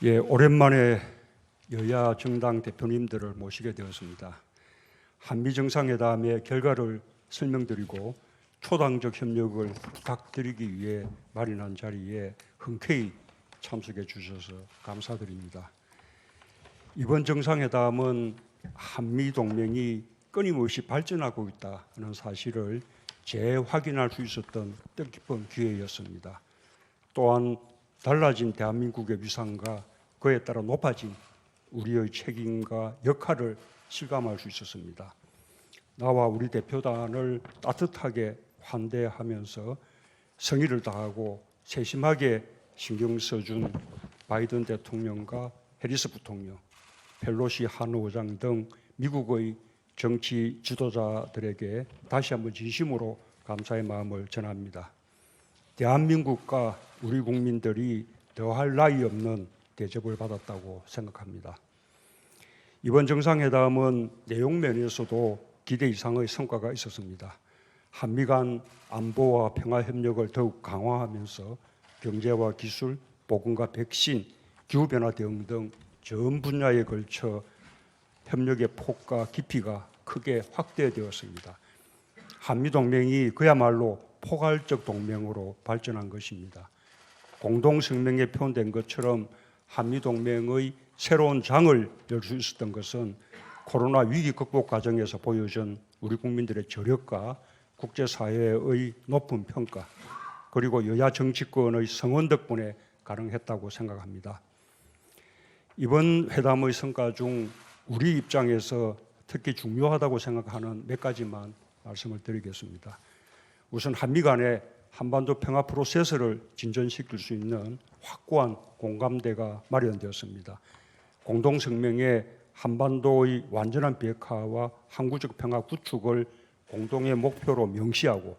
예, 오랜만에 여야 정당 대표님들을 모시게 되었습니다. 한미 정상회담의 결과를 설명드리고 초당적 협력을 부탁드리기 위해 마련한 자리에 흔쾌히 참석해 주셔서 감사드립니다. 이번 정상회담은 한미 동맹이 끊임없이 발전하고 있다는 사실을 재확인할 수 있었던 뜻깊은 기회였습니다. 또한 달라진 대한민국의 위상과 그에 따라 높아진 우리의 책임과 역할을 실감할 수 있었습니다. 나와 우리 대표단을 따뜻하게 환대하면서 성의를 다하고 세심하게 신경 써준 바이든 대통령과 해리스 부통령, 펠로시 한 의장 등 미국의 정치 지도자들에게 다시 한번 진심으로 감사의 마음을 전합니다. 대한민국과 우리 국민들이 더할 나위 없는 대접을 받았다고 생각합니다. 이번 정상회담은 내용 면에서도 기대 이상의 성과가 있었습니다. 한미 간 안보와 평화 협력을 더욱 강화하면서 경제와 기술, 보건과 백신, 기후변화 대응 등 전 분야에 걸쳐 협력의 폭과 깊이가 크게 확대되었습니다. 한미 동맹이 그야말로 포괄적 동맹으로 발전한 것입니다. 공동성명에 표현된 것처럼 한미 동맹의 새로운 장을 열 수 있었던 것은 코로나 위기 극복 과정에서 보여준 우리 국민들의 저력과 국제사회의 높은 평가, 그리고 여야 정치권의 성원 덕분에 가능했다고 생각합니다. 이번 회담의 성과 중 우리 입장에서 특히 중요하다고 생각하는 몇 가지만 말씀을 드리겠습니다. 우선 한미 간의 한반도 평화 프로세스를 진전시킬 수 있는 확고한 공감대가 마련되었습니다. 공동성명에 한반도의 완전한 비핵화와 항구적 평화 구축을 공동의 목표로 명시하고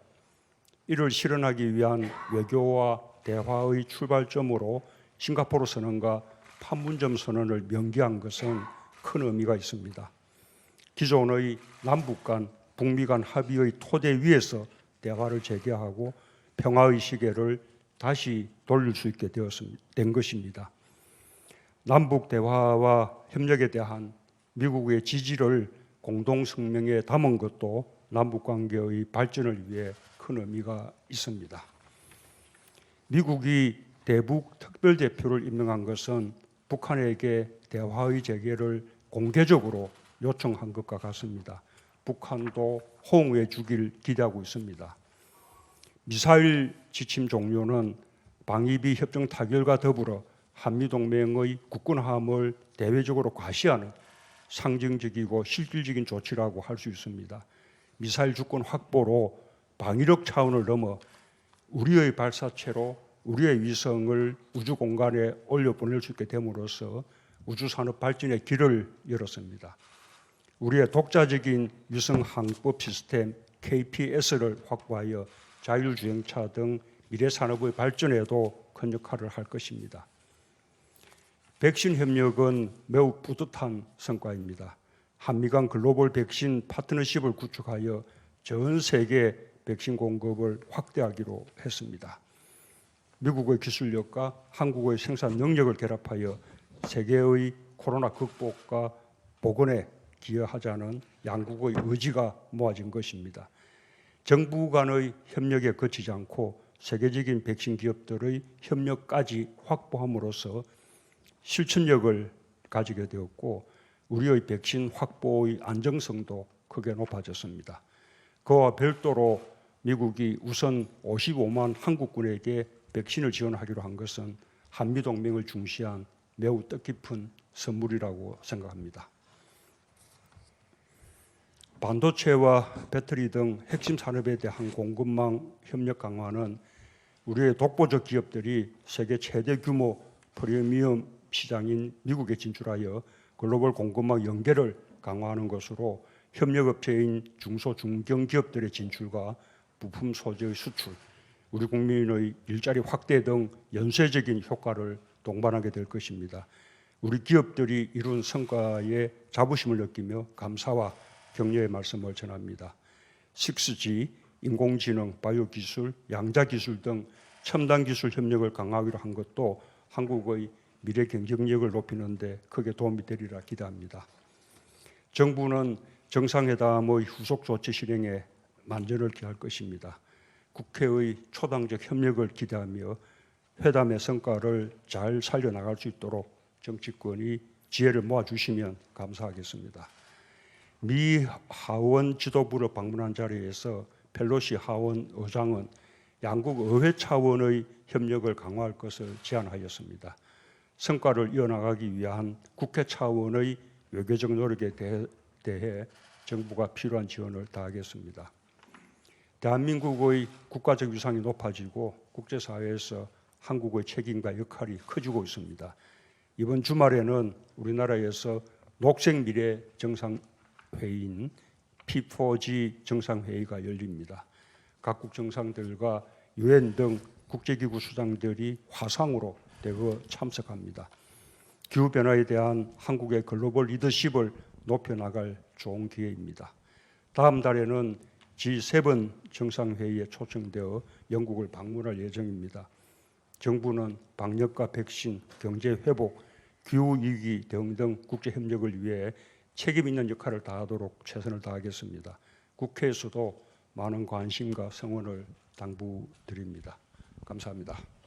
이를 실현하기 위한 외교와 대화의 출발점으로 싱가포르 선언과 판문점 선언을 명기한 것은 큰 의미가 있습니다. 기존의 남북 간, 북미 간 합의의 토대 위에서 대화를 재개하고 평화의 시계를 다시 돌릴 수 있게 된 것입니다. 남북 대화와 협력에 대한 미국의 지지를 공동성명에 담은 것도 남북 관계의 발전을 위해 큰 의미가 있습니다. 미국이 대북 특별대표를 임명한 것은 북한에게 대화의 재개를 공개적으로 요청한 것과 같습니다. 북한도 호응해 주길 기대하고 있습니다. 미사일 지침 종료는 방위비 협정 타결과 더불어 한미동맹의 국군함을 대외적으로 과시하는 상징적이고 실질적인 조치라고 할 수 있습니다. 미사일 주권 확보로 방위력 차원을 넘어 우리의 발사체로 우리의 위성을 우주 공간에 올려보낼 수 있게 됨으로써 우주산업 발전의 길을 열었습니다. 우리의 독자적인 위성 항법 시스템 KPS를 확보하여 자율주행차 등 미래 산업의 발전에도 큰 역할을 할 것입니다. 백신 협력은 매우 뿌듯한 성과입니다. 한미 간 글로벌 백신 파트너십을 구축하여 전 세계 백신 공급을 확대하기로 했습니다. 미국의 기술력과 한국의 생산 능력을 결합하여 세계의 코로나 극복과 복원에 기여하자는 양국의 의지가 모아진 것입니다. 정부 간의 협력에 그치지 않고 세계적인 백신 기업들의 협력까지 확보함으로써 실천력을 가지게 되었고 우리의 백신 확보의 안정성도 크게 높아졌습니다. 그와 별도로 미국이 우선 55만 한국군에게 백신을 지원하기로 한 것은 한미동맹을 중시한 매우 뜻깊은 선물이라고 생각합니다. 반도체와 배터리 등 핵심 산업에 대한 공급망 협력 강화는 우리의 독보적 기업들이 세계 최대 규모 프리미엄 시장인 미국에 진출하여 글로벌 공급망 연계를 강화하는 것으로 협력업체인 중소 중견 기업들의 진출과 부품 소재의 수출, 우리 국민의 일자리 확대 등 연쇄적인 효과를 동반하게 될 것입니다. 우리 기업들이 이룬 성과에 자부심을 느끼며 감사와 격려의 말씀을 전합니다. 6G, 인공지능, 바이오기술, 양자기술 등 첨단 기술 협력을 강화하기로 한 것도 한국의 미래 경쟁력을 높이는 데 크게 도움이 되리라 기대합니다. 정부는 정상회담의 후속 조치 실행에 만전을 기할 것입니다. 국회의 초당적 협력을 기대하며 회담의 성과를 잘 살려나갈 수 있도록 정치권이 지혜를 모아주시면 감사하겠습니다. 미 하원 지도부를 방문한 자리에서 펠로시 하원 의장은 양국 의회 차원의 협력을 강화할 것을 제안하였습니다. 성과를 이어나가기 위한 국회 차원의 외교적 노력에 대해 정부가 필요한 지원을 다하겠습니다. 대한민국의 국가적 위상이 높아지고 국제사회에서 한국의 책임과 역할이 커지고 있습니다. 이번 주말에는 우리나라에서 녹색미래 정상회의인 P4G 정상회의가 열립니다. 각국 정상들과 유엔 등 국제기구 수장들이 화상으로 대거 참석합니다. 기후변화에 대한 한국의 글로벌 리더십을 높여나갈 좋은 기회입니다. 다음 달에는 G7 정상회의에 초청되어 영국을 방문할 예정입니다. 정부는 방역과 백신, 경제 회복, 기후위기 대응 등 국제협력을 위해 책임 있는 역할을 다하도록 최선을 다하겠습니다. 국회에서도 많은 관심과 성원을 당부드립니다. 감사합니다.